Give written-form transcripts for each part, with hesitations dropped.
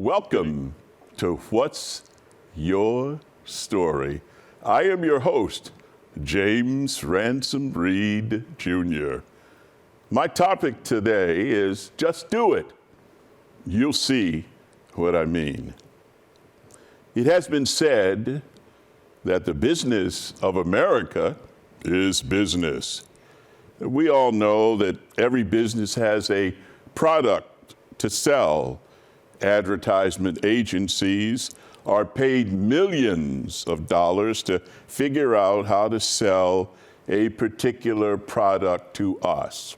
Welcome to What's Your Story? I am your host, James Ransom Reed Jr. My topic today is just do it. You'll see what I mean. It has been said that the business of America is business. We all know that every business has a product to sell. Advertisement agencies are paid millions of dollars to figure out how to sell a particular product to us.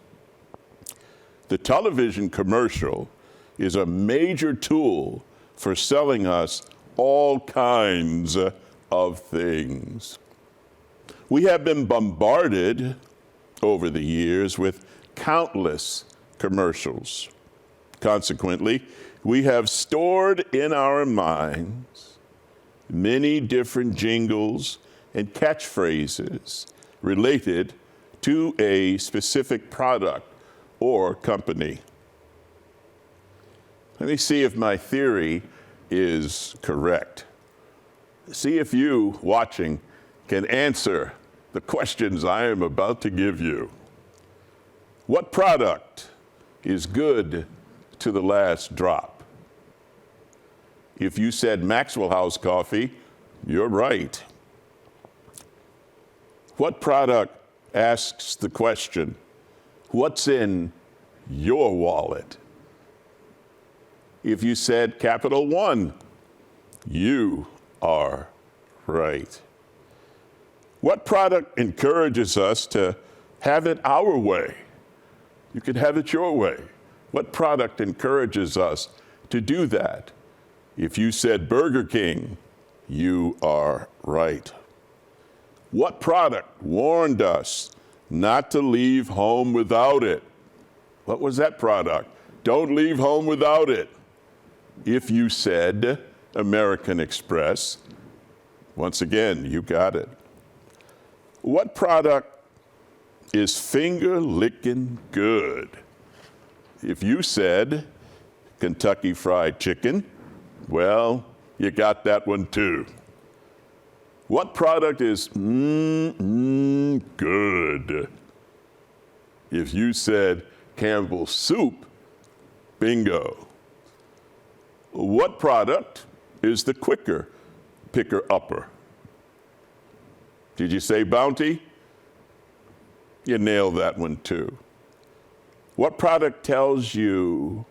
The television commercial is a major tool for selling us all kinds of things. We have been bombarded over the years with countless commercials. Consequently, we have stored in our minds many different jingles and catchphrases related to a specific product or company. Let me see if my theory is correct. See if you watching can answer the questions I am about to give you. What product is good to the last drop? If you said Maxwell House coffee, you're right. What product asks the question, what's in your wallet? If you said Capital One, you are right. What product encourages us to have it our way? You could have it your way. What product encourages us to do that? If you said Burger King, you are right. What product warned us not to leave home without it? What was that product? Don't leave home without it. If you said American Express, once again, you got it. What product is finger-licking good? If you said Kentucky Fried Chicken, well, you got that one too. What product is good? If you said Campbell's Soup, bingo. What product is the quicker picker-upper? Did you say Bounty? You nailed that one too. What product tells you,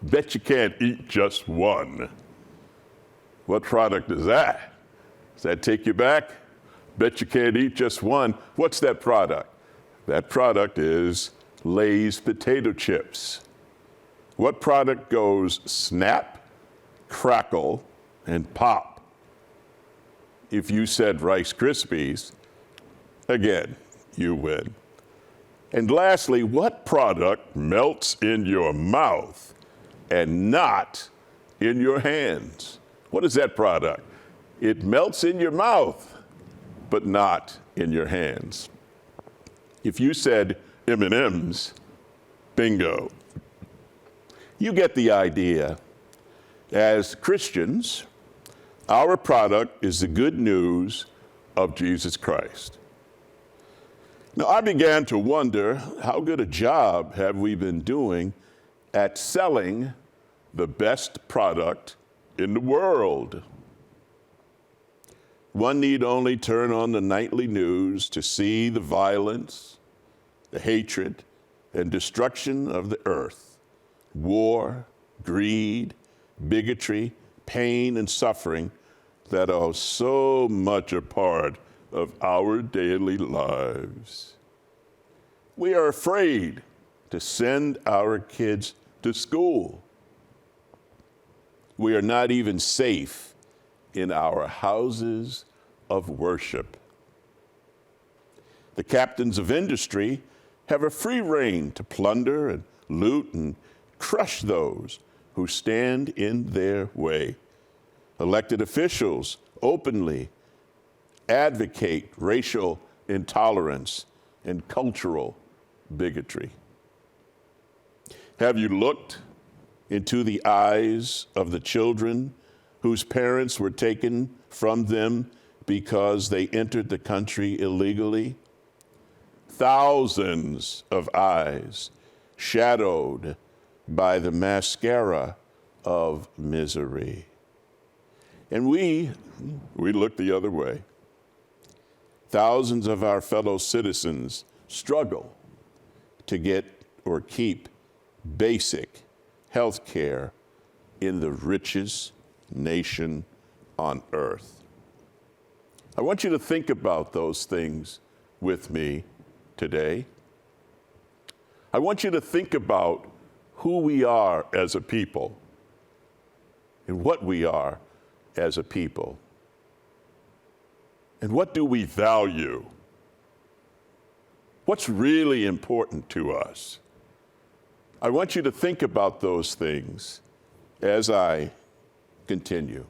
bet you can't eat just one? What product is that? Does that take you back? Bet you can't eat just one. What's that product? That product is Lay's potato chips. What product goes snap, crackle, and pop? If you said Rice Krispies, again, you win. And lastly, what product melts in your mouth and not in your hands? What is that product? It melts in your mouth, but not in your hands. If you said M&Ms, bingo. You get the idea. As Christians, our product is the good news of Jesus Christ. Now, I began to wonder how good a job have we been doing at selling the best product in the world. One need only turn on the nightly news to see the violence, the hatred, and destruction of the earth, war, greed, bigotry, pain, and suffering that are so much a part of our daily lives. We are afraid to send our kids to school. We are not even safe in our houses of worship. The captains of industry have a free rein to plunder and loot and crush those who stand in their way. Elected officials openly advocate racial intolerance and cultural bigotry. Have you looked into the eyes of the children whose parents were taken from them because they entered the country illegally? Thousands of eyes shadowed by the mascara of misery. And we look the other way. Thousands of our fellow citizens struggle to get or keep basic health care in the richest nation on earth. I want you to think about those things with me today. I want you to think about who we are as a people and what we are as a people. And what do we value? What's really important to us? I want you to think about those things as I continue.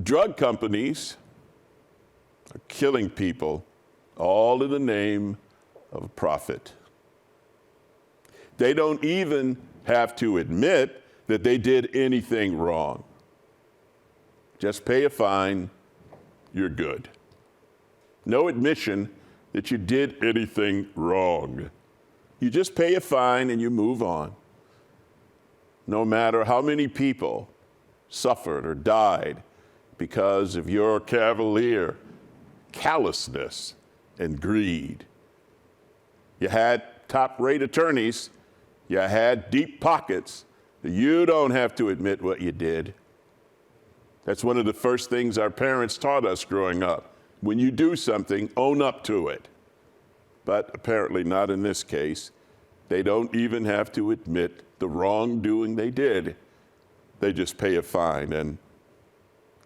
Drug companies are killing people all in the name of profit. They don't even have to admit that they did anything wrong. Just pay a fine, you're good. No admission that you did anything wrong. You just pay a fine and you move on. No matter how many people suffered or died because of your cavalier callousness and greed. You had top-rate attorneys, you had deep pockets. You don't have to admit what you did. That's one of the first things our parents taught us growing up. When you do something, own up to it. But apparently not in this case. They don't even have to admit the wrongdoing they did. They just pay a fine and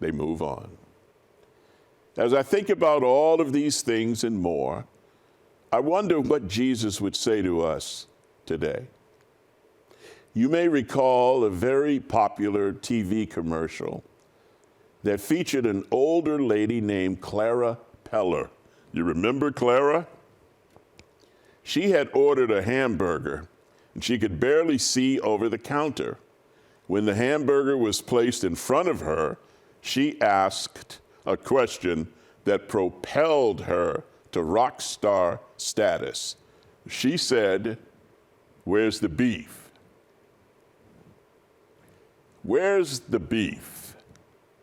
they move on. As I think about all of these things and more, I wonder what Jesus would say to us today. You may recall a very popular TV commercial that featured an older lady named Clara Peller. You remember Clara? She had ordered a hamburger, and she could barely see over the counter. When the hamburger was placed in front of her, she asked a question that propelled her to rock star status. She said, "Where's the beef?" Where's the beef?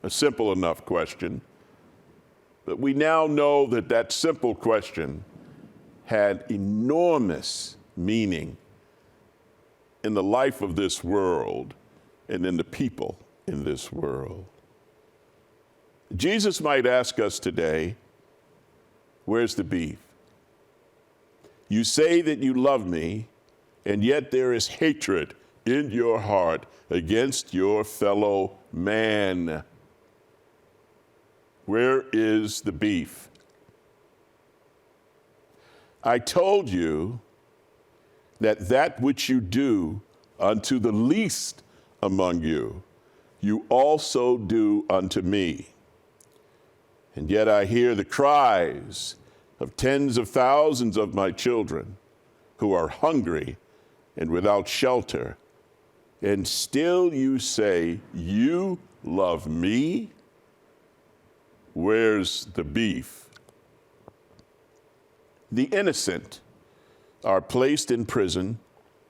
A simple enough question. But we now know that that simple question had enormous meaning in the life of this world and in the people in this world. Jesus might ask us today, where's the beef? You say that you love me, and yet there is hatred in your heart against your fellow man. Where is the beef? I told you that which you do unto the least among you, you also do unto me. And yet I hear the cries of tens of thousands of my children who are hungry and without shelter. And still you say, you love me? Where's the beef? The innocent are placed in prison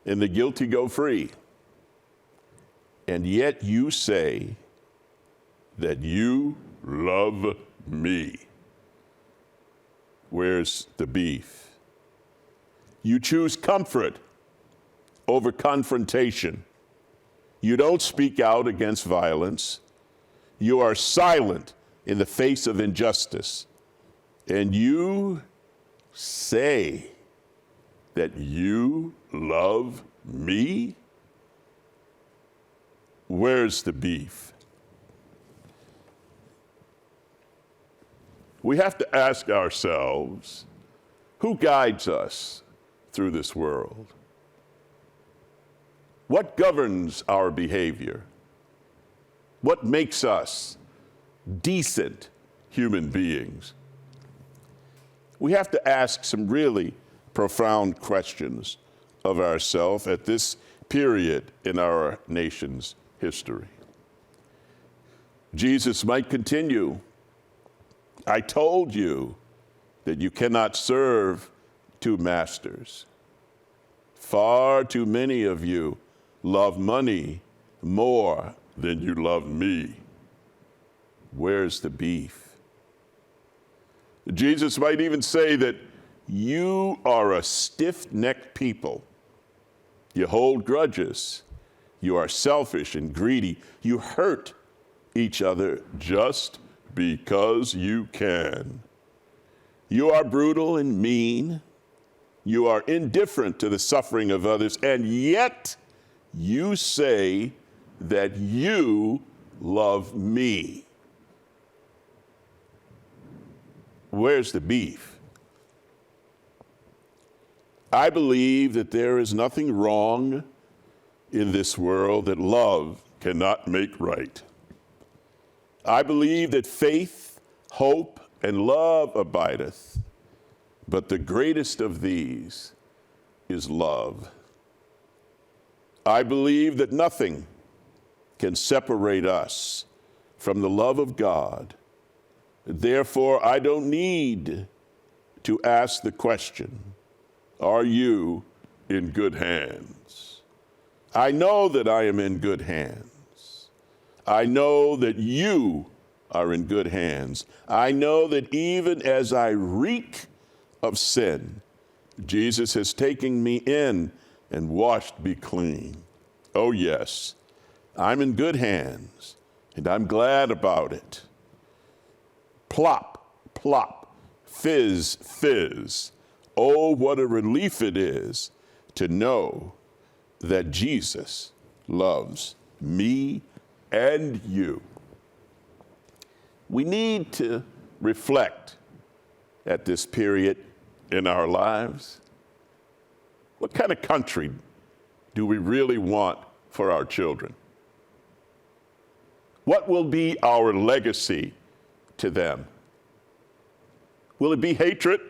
and the guilty go free. And yet you say that you love me. Where's the beef? You choose comfort over confrontation. You don't speak out against violence. You are silent in the face of injustice. And you say that you love me? Where's the beef? We have to ask ourselves, who guides us through this world? What governs our behavior? What makes us decent human beings? We have to ask some really profound questions of ourselves at this period in our nation's history. Jesus might continue, I told you that you cannot serve two masters. Far too many of you love money more than you love me. Where's the beef? Jesus might even say that you are a stiff-necked people. You hold grudges. You are selfish and greedy. You hurt each other just because you can. You are brutal and mean. You are indifferent to the suffering of others, and yet you say that you love me. Where's the beef? I believe that there is nothing wrong in this world that love cannot make right. I believe that faith, hope, and love abideth, but the greatest of these is love. I believe that nothing can separate us from the love of God. Therefore, I don't need to ask the question, are you in good hands? I know that I am in good hands. I know that you are in good hands. I know that even as I reek of sin, Jesus has taken me in and washed me clean. Oh yes, I'm in good hands, and I'm glad about it. Plop, plop, fizz, fizz. Oh, what a relief it is to know that Jesus loves me and you. We need to reflect at this period in our lives. What kind of country do we really want for our children? What will be our legacy to them? Will it be hatred?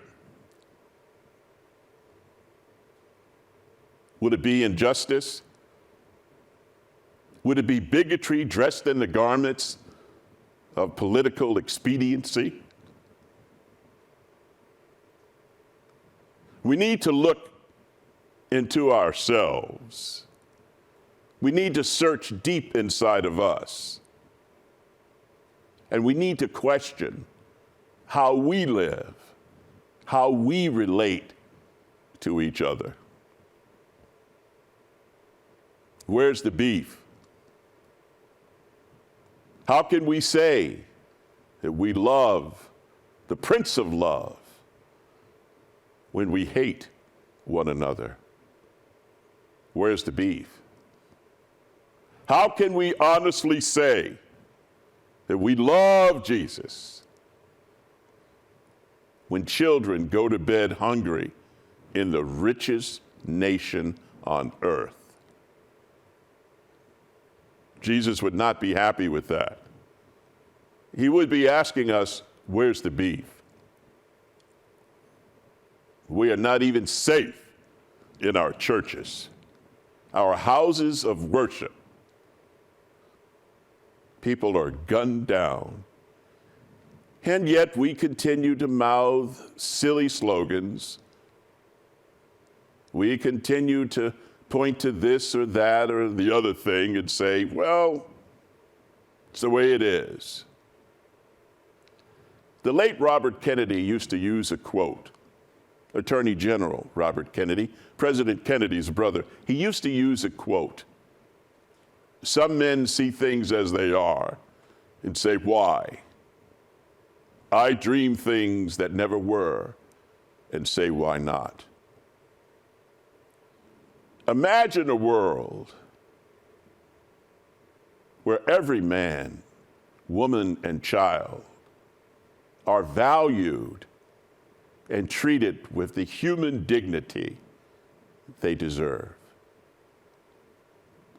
Would it be injustice? Would it be bigotry dressed in the garments of political expediency? We need to look into ourselves. We need to search deep inside of us. And we need to question how we live, how we relate to each other. Where's the beef? How can we say that we love the Prince of Love when we hate one another? Where's the beef? How can we honestly say that we love Jesus when children go to bed hungry in the richest nation on earth? Jesus would not be happy with that. He would be asking us, where's the beef? We are not even safe in our churches, our houses of worship. People are gunned down. And yet we continue to mouth silly slogans. We continue to point to this or that or the other thing and say, well, it's the way it is. The late Robert Kennedy used to use a quote. Attorney General Robert Kennedy, President Kennedy's brother, he used to use a quote. Some men see things as they are and say, why? I dream things that never were and say, why not? Imagine a world where every man, woman, and child are valued and treated with the human dignity they deserve.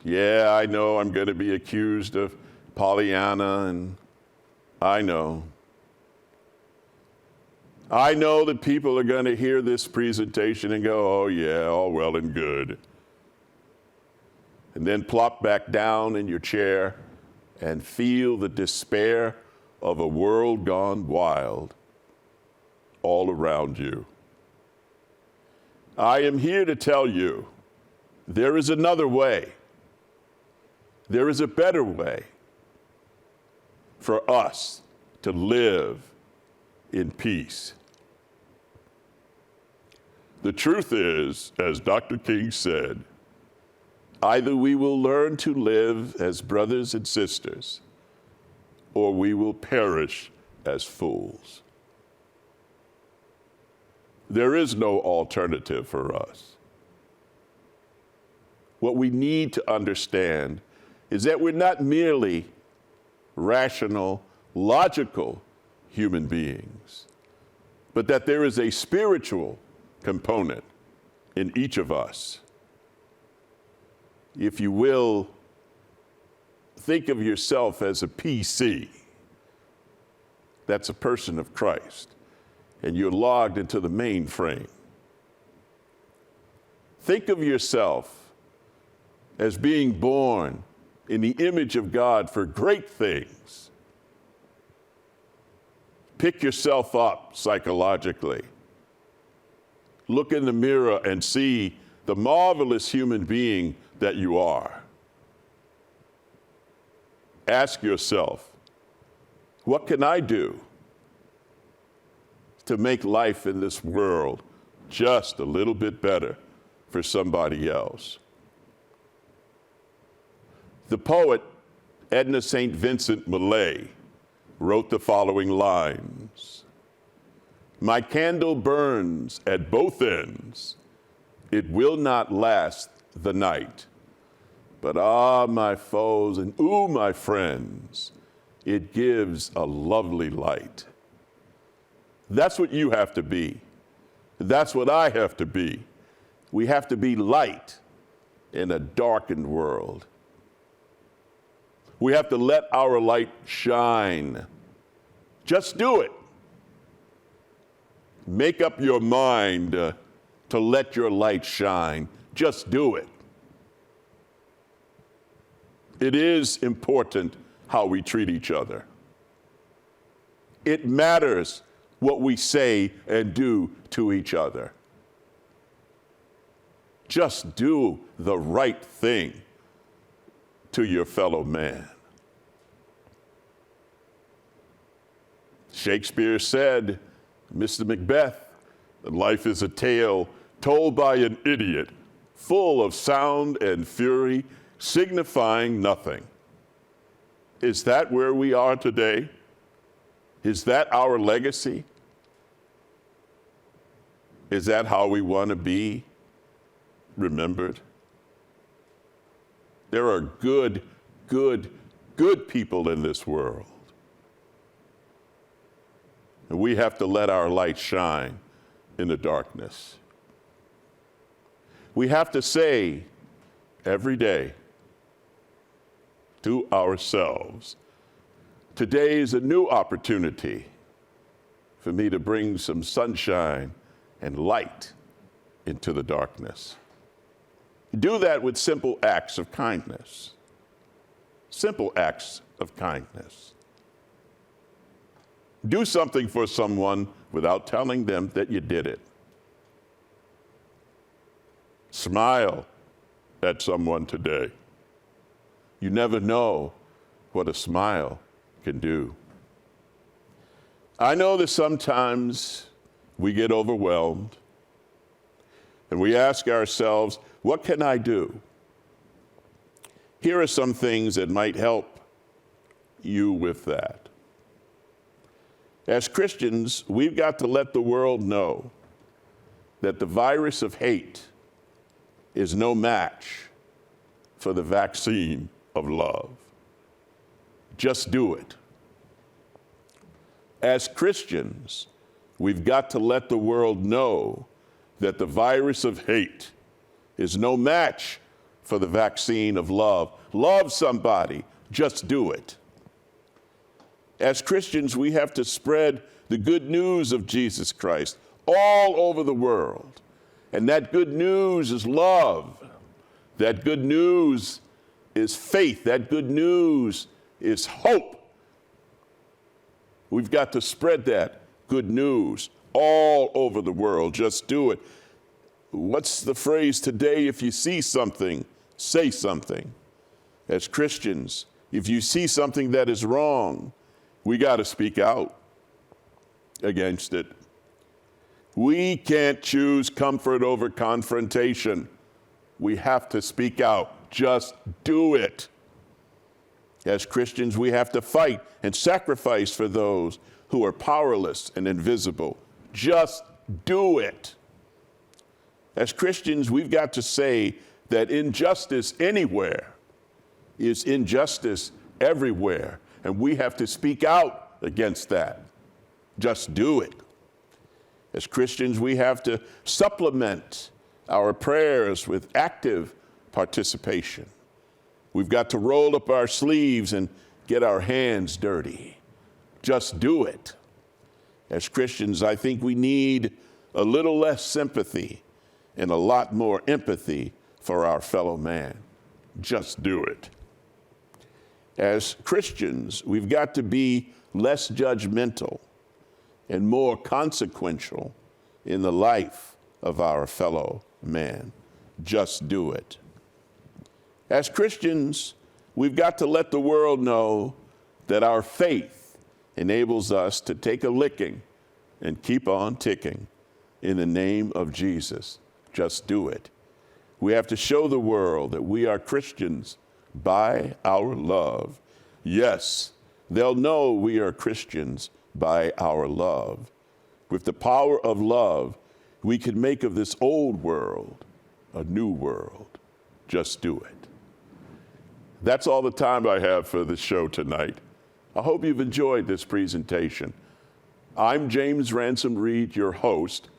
Yeah, I know I'm going to be accused of Pollyanna, and I know that people are going to hear this presentation and go, oh yeah, all well and good. and then plop back down in your chair and feel the despair of a world gone wild all around you. I am here to tell you there is another way. There is a better way for us to live in peace. The truth is, as Dr. King said, either we will learn to live as brothers and sisters, or we will perish as fools. There is no alternative for us. What we need to understand is that we're not merely rational, logical human beings, but that there is a spiritual component in each of us. If you will, think of yourself as a PC. That's a person of Christ, and you're logged into the mainframe. Think of yourself as being born in the image of God for great things. Pick yourself up psychologically. Look in the mirror and see the marvelous human being that you are. Ask yourself, what can I do to make life in this world just a little bit better for somebody else? The poet Edna St. Vincent Millay wrote the following lines: "My candle burns at both ends. It will not last the night. But ah, my foes, and ooh, my friends, it gives a lovely light." That's what you have to be. That's what I have to be. We have to be light in a darkened world. We have to let our light shine. Just do it. Make up your mind to let your light shine. Just do it. It is important how we treat each other. It matters what we say and do to each other. Just do the right thing to your fellow man. Shakespeare said, Mr. Macbeth, that life is a tale told by an idiot, full of sound and fury, signifying nothing. Is that where we are today? Is that our legacy? Is that how we want to be remembered? There are good people in this world. And we have to let our light shine in the darkness. We have to say every day to ourselves, today is a new opportunity for me to bring some sunshine and light into the darkness. Do that with simple acts of kindness. Simple acts of kindness. Do something for someone without telling them that you did it. Smile at someone today. You never know what a smile can do. I know that sometimes we get overwhelmed and we ask ourselves, what can I do? Here are some things that might help you with that. As Christians, we've got to let the world know that the virus of hate is no match for the vaccine of love. Just do it. As Christians, we've got to let the world know that the virus of hate is no match for the vaccine of love. Love somebody, just do it. As Christians, we have to spread the good news of Jesus Christ all over the world. And that good news is love. That good news is faith. That good news is hope. We've got to spread that good news all over the world. Just do it. What's the phrase today? If you see something, say something. As Christians, if you see something that is wrong, we got to speak out against it. We can't choose comfort over confrontation. We have to speak out. Just do it. As Christians, we have to fight and sacrifice for those who are powerless and invisible. Just do it. As Christians, we've got to say that injustice anywhere is injustice everywhere, and we have to speak out against that. Just do it. As Christians, we have to supplement our prayers with active participation. We've got to roll up our sleeves and get our hands dirty. Just do it. As Christians, I think we need a little less sympathy and a lot more empathy for our fellow man. Just do it. As Christians, we've got to be less judgmental and more consequential in the life of our fellow man. Just do it. As Christians, we've got to let the world know that our faith enables us to take a licking and keep on ticking in the name of Jesus. Just do it. We have to show the world that we are Christians by our love. Yes, they'll know we are Christians by our love. With the power of love, we can make of this old world a new world. Just do it. That's all the time I have for this show tonight. I hope you've enjoyed this presentation. I'm James Ransom Reed, your host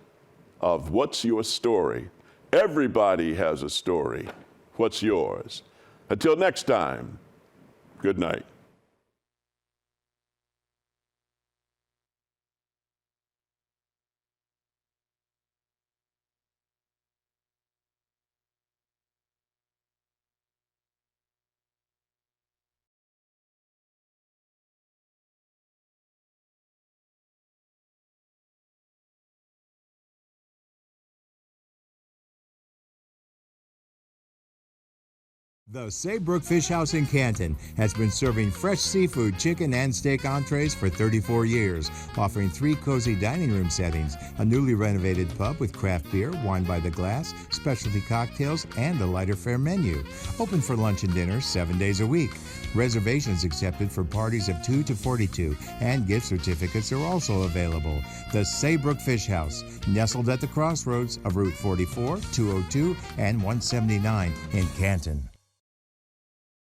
of What's Your Story? Everybody has a story. What's yours? Until next time, good night. The Saybrook Fish House in Canton has been serving fresh seafood, chicken, and steak entrees for 34 years, offering 3 cozy dining room settings, a newly renovated pub with craft beer, wine by the glass, specialty cocktails, and a lighter fare menu. Open for lunch and dinner 7 days a week. Reservations accepted for parties of 2 to 42, and gift certificates are also available. The Saybrook Fish House, nestled at the crossroads of Route 44, 202, and 179 in Canton.